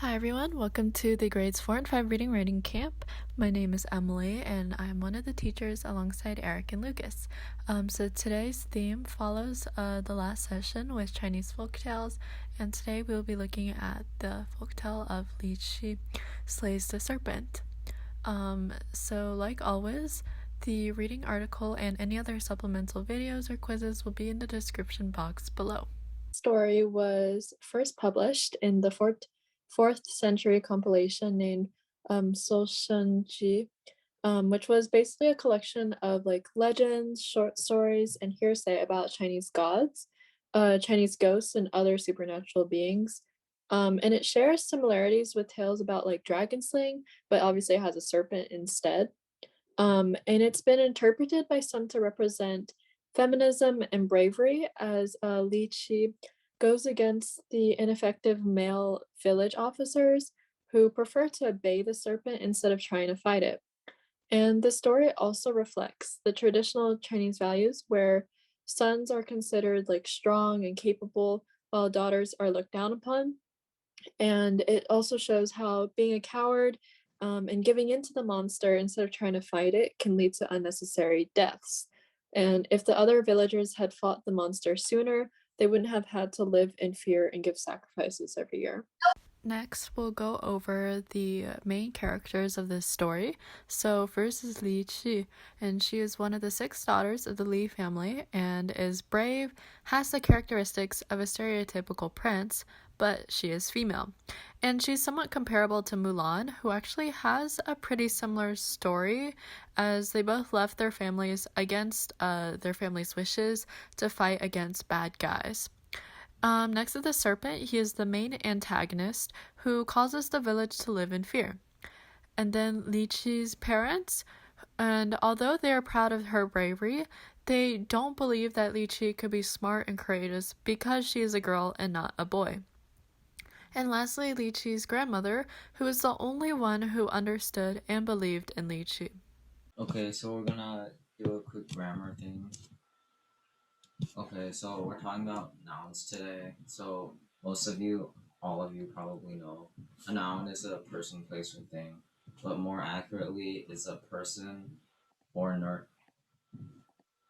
Hi everyone, welcome to the grades 4 and 5 reading writing camp. My name is Emily and I'm one of the teachers alongside Eric and Lucas. So today's theme follows the last session with Chinese folktales, and today we'll be looking at the folktale of Li Qi Slays the Serpent. So like always, the reading article and any other supplemental videos or quizzes will be in the description box below. Story was first published in the 4th century compilation named Ji, which was basically a collection of like legends, short stories, and hearsay about Chinese gods, Chinese ghosts, and other supernatural beings. And it shares similarities with tales about like dragon slaying, but obviously it has a serpent instead. And it's been interpreted by some to represent feminism and bravery, as Li Qi goes against the ineffective male village officers who prefer to obey the serpent instead of trying to fight it. And the story also reflects the traditional Chinese values where sons are considered like strong and capable while daughters are looked down upon. And it also shows how being a coward and giving in to the monster instead of trying to fight it can lead to unnecessary deaths. And if the other villagers had fought the monster sooner, they wouldn't have had to live in fear and give sacrifices every year. Next, we'll go over the main characters of this story. So, first is Li Qi, and she is one of the 6 daughters of the Li family and is brave, has the characteristics of a stereotypical prince, but she is female. And she's somewhat comparable to Mulan, who actually has a pretty similar story, as they both left their families against their family's wishes to fight against bad guys. Next to the serpent, he is the main antagonist who causes the village to live in fear. And then Li Qi's parents, and although they are proud of her bravery, they don't believe that Li Qi could be smart and courageous because she is a girl and not a boy. And lastly, Li Qi's grandmother, who is the only one who understood and believed in Li Qi. Okay, so we're gonna do a quick grammar thing. Okay, so we're talking about nouns today. So most of you, all of you probably know, a noun is a person, place, or thing, but more accurately is a person or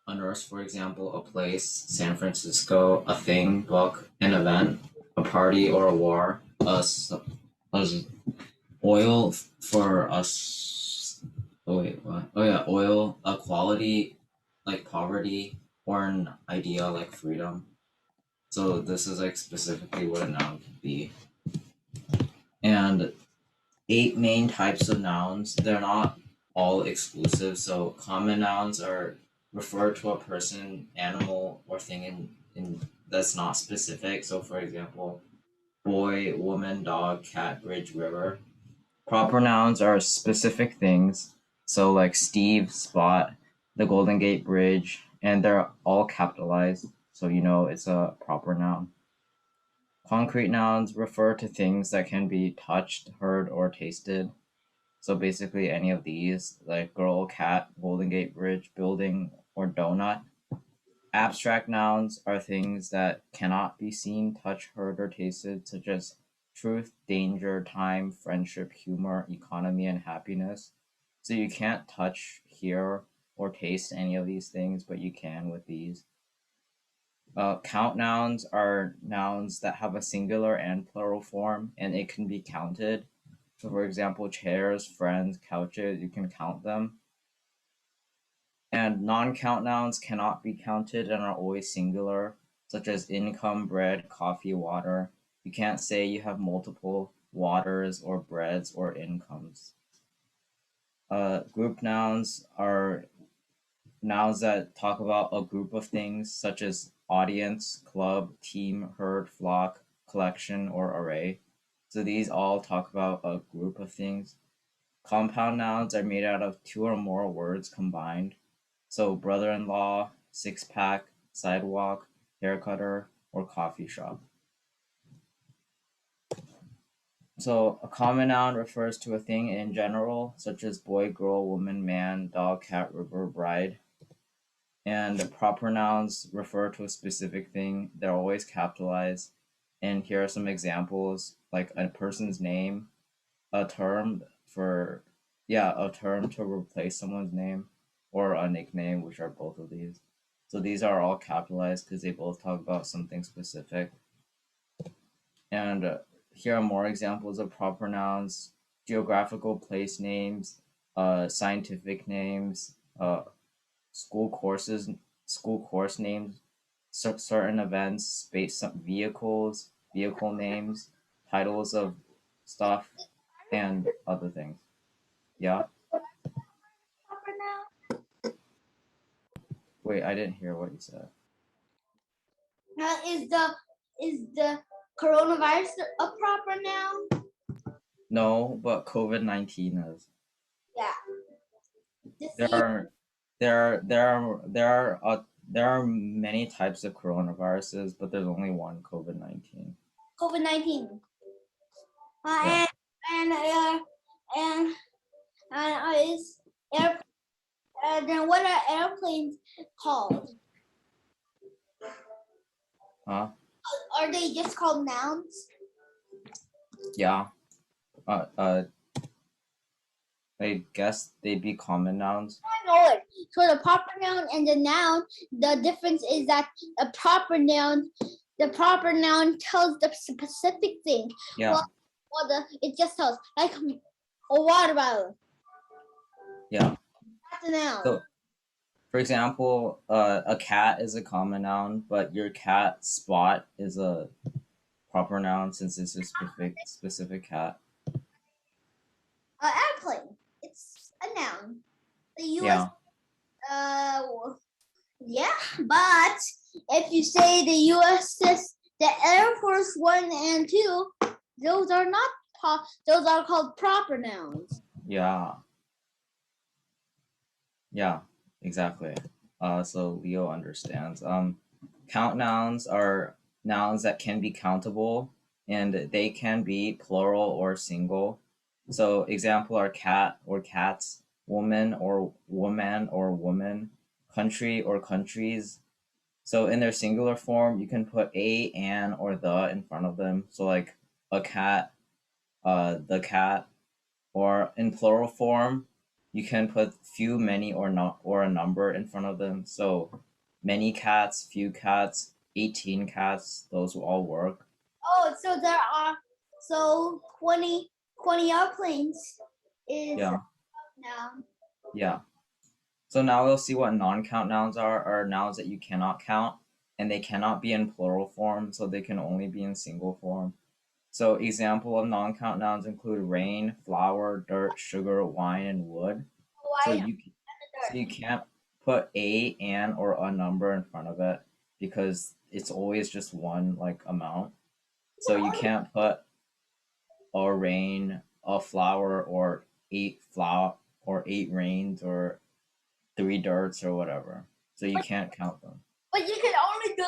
a nurse, for example, a place, San Francisco, a thing, book, an event, a party or a war, a oil for us. Oh wait, what? Oh yeah, oil, a quality like poverty, or an idea like freedom. So this is like specifically what a noun could be. And 8 main types of nouns. They're not all exclusive. So common nouns are refer to a person, animal, or thing in that's not specific. So for example, boy, woman, dog, cat, bridge, river. Proper nouns are specific things. So like Steve, Spot, the Golden Gate Bridge, and they're all capitalized. So you know it's a proper noun. Concrete nouns refer to things that can be touched, heard, or tasted. So basically any of these, like girl, cat, Golden Gate Bridge, building, or donut. Abstract nouns are things that cannot be seen, touched, heard, or tasted, such as truth, danger, time, friendship, humor, economy, and happiness. So you can't touch, hear, or taste any of these things, but you can with these. Count nouns are nouns that have a singular and plural form, and it can be counted. So, for example, chairs, friends, couches, you can count them. And non-count nouns cannot be counted and are always singular, such as income, bread, coffee, water. You can't say you have multiple waters or breads or incomes. Group nouns are nouns that talk about a group of things, such as audience, club, team, herd, flock, collection, or array. So these all talk about a group of things. Compound nouns are made out of 2 or more words combined. So brother-in-law, six-pack, sidewalk, haircutter, or coffee shop. So a common noun refers to a thing in general, such as boy, girl, woman, man, dog, cat, river, bride. And proper nouns refer to a specific thing. They're always capitalized. And here are some examples, like a person's name, a term for, yeah, a term to replace someone's name, or a nickname, which are both of these. So these are all capitalized because they both talk about something specific. And here are more examples of proper nouns: geographical place names, scientific names, school courses, school course names, certain events, space vehicles, vehicle names, titles of stuff, and other things. Yeah. Proper noun. Wait, I didn't hear what you said. Is the coronavirus a proper noun? No, but COVID-19 is. Yeah. There are there are many types of coronaviruses, but there's only one COVID-19. COVID-19. Yeah. And is air. Then what are airplanes called? Huh? Are they just called nouns? Yeah. Uh, uh, I guess they'd be common nouns. I know it. So the proper noun and the noun, the difference is that the proper noun tells the specific thing. Yeah. It just tells like a water bottle. Yeah. That's a noun. So, for example, a cat is a common noun, but your cat Spot is a proper noun since it's a specific cat. Airplane. It's a noun. The U.S. Yeah. Yeah, but if you say the USS, the Air Force One and Two, those are not those are called proper nouns. Yeah. Yeah, exactly. So Leo understands. Count nouns are nouns that can be countable, and they can be plural or single. So example are cat or cats, woman or woman, country or countries. So in their singular form, you can put a, an, or the in front of them. So like a cat, the cat, or in plural form, you can put few, many, or not, or a number in front of them. So many cats, few cats, 18 cats, those will all work. Oh, so there are 20 airplanes is Yeah. noun. Yeah. So now we'll see what non-count nouns are nouns that you cannot count, and they cannot be in plural form, so they can only be in single form. So example of non-count nouns include rain, flour, dirt, sugar, wine, and wood. So you can't put a, an, or a number in front of it because it's always just one like amount. So you can't put a rain, a flower, or 8 rains, or 3 dirts, or whatever. So you can't count them. But you can only do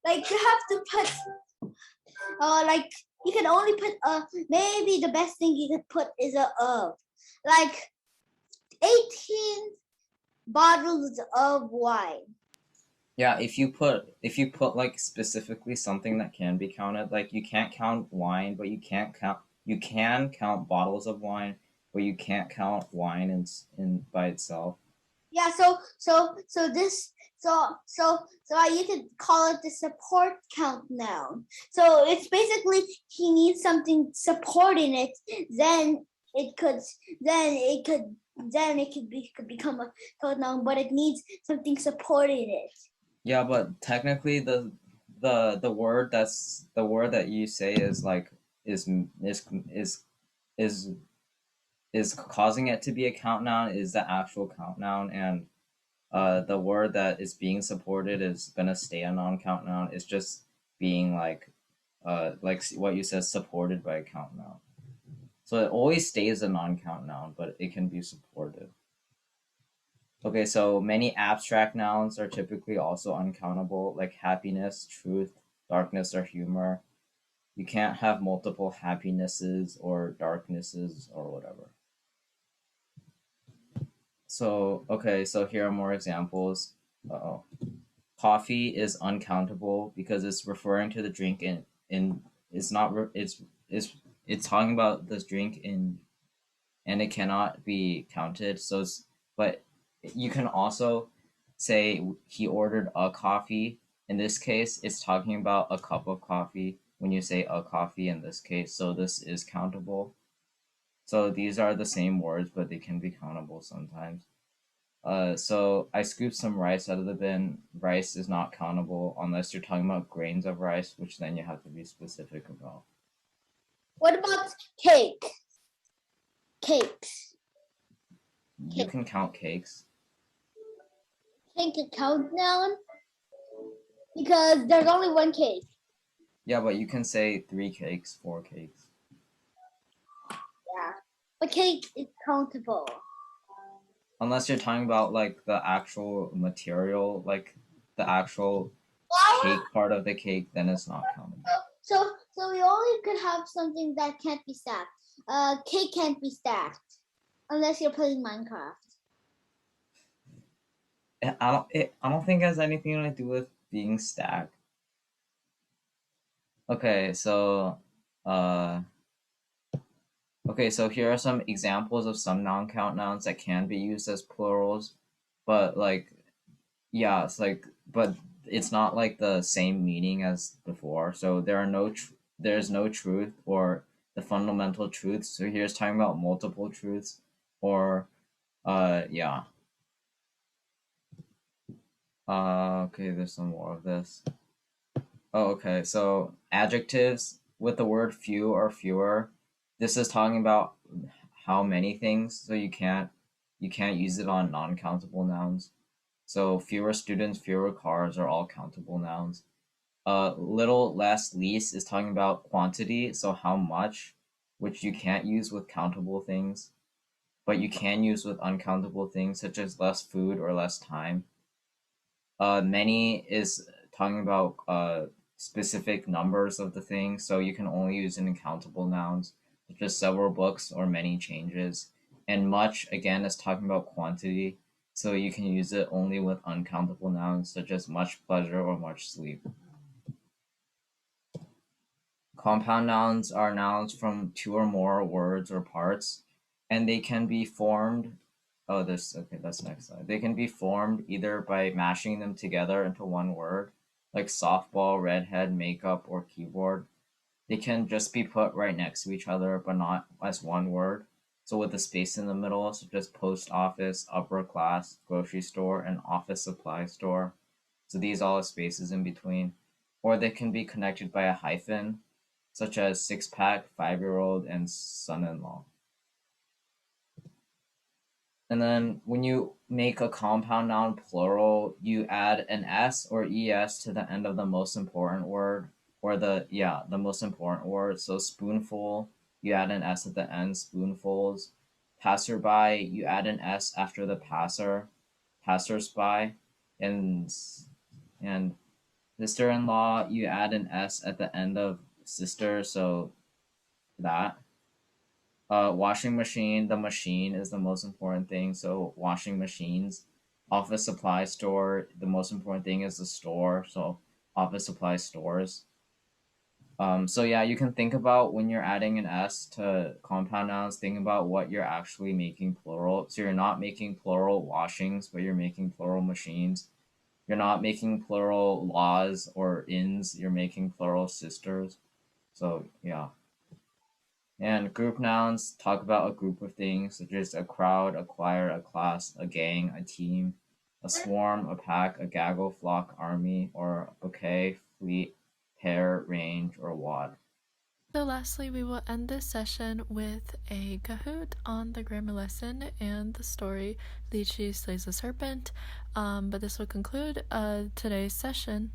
like you have to put like you can only put maybe the best thing you could put is like 18 bottles of wine. Yeah, if you put like specifically something that can be counted, like you can't count wine, but you can count bottles of wine, but you can't count wine in by itself. Yeah, so you could call it the support count noun. So it's basically he needs something supporting it, then it could become a count noun, but it needs something supporting it. Yeah, but technically the word that you say is like is is causing it to be a count noun is the actual count noun, and the word that is being supported is gonna stay a non-count noun. It's just being like what you said, supported by a count noun. So it always stays a non-count noun, but it can be supported. Okay, so many abstract nouns are typically also uncountable, like happiness, truth, darkness, or humor. You can't have multiple happinesses or darknesses or whatever. So, okay, so here are more examples. Uh-oh. Coffee is uncountable because it's referring to the drink in it's not it's talking about this drink and it cannot be counted. So but you can also say he ordered a coffee. In this case, it's talking about a cup of coffee when you say a coffee in this case. So this is countable. So these are the same words, but they can be countable sometimes. So I scooped some rice out of the bin. Rice is not countable unless you're talking about grains of rice, which then you have to be specific about. What about cake? Cakes. You can count cakes. Cake a countdown? Because there's only one cake. Yeah, but you can say 3 cakes, 4 cakes. Yeah. But cake is countable. Unless you're talking about like the actual material, like the actual cake part of the cake, then it's not countable. So we only could have something that can't be stacked. Cake can't be stacked unless you're playing Minecraft. I don't think it has anything to do with being stacked. Okay, so here are some examples of some non-count nouns that can be used as plurals, but like, yeah, it's like, but it's not like the same meaning as before. So there's no truth or the fundamental truths. So here's talking about multiple truths, or yeah. Okay, there's some more of this. Oh, okay. So adjectives with the word few or fewer. This is talking about how many things. So you can't use it on non-countable nouns. So fewer students, fewer cars are all countable nouns. Little, less, least is talking about quantity. So how much, which you can't use with countable things, but you can use with uncountable things such as less food or less time. Many is talking about specific numbers of the thing, so you can only use it in countable nouns, such as several books or many changes. And much, again, is talking about quantity, so you can use it only with uncountable nouns, such as much pleasure or much sleep. Compound nouns are nouns from 2 or more words or parts, and they can be formed. Oh, that's next slide. They can be formed either by mashing them together into one word, like softball, redhead, makeup, or keyboard. They can just be put right next to each other, but not as one word. So with a space in the middle, such as post office, upper class, grocery store, and office supply store. So these all have spaces in between. Or they can be connected by a hyphen, such as 6-pack, 5-year-old, and son-in-law. And then when you make a compound noun plural, you add an S or ES to the end of the most important word, or the most important word. So spoonful, you add an S at the end, spoonfuls. Passerby, you add an S after the passer, passersby. And sister-in-law, you add an S at the end of sister, so that. Washing machine, the machine is the most important thing. So washing machines. Office supply store, the most important thing is the store. So office supply stores. So yeah, you can think about when you're adding an S to compound nouns, think about what you're actually making plural. So you're not making plural washings, but you're making plural machines. You're not making plural laws or inns, you're making plural sisters. So yeah. And group nouns talk about a group of things, such as a crowd, a choir, a class, a gang, a team, a swarm, a pack, a gaggle, flock, army, or a bouquet, fleet, pair, range, or wad. So lastly, we will end this session with a Kahoot on the grammar lesson and the story Lychee Slays the Serpent. But this will conclude today's session.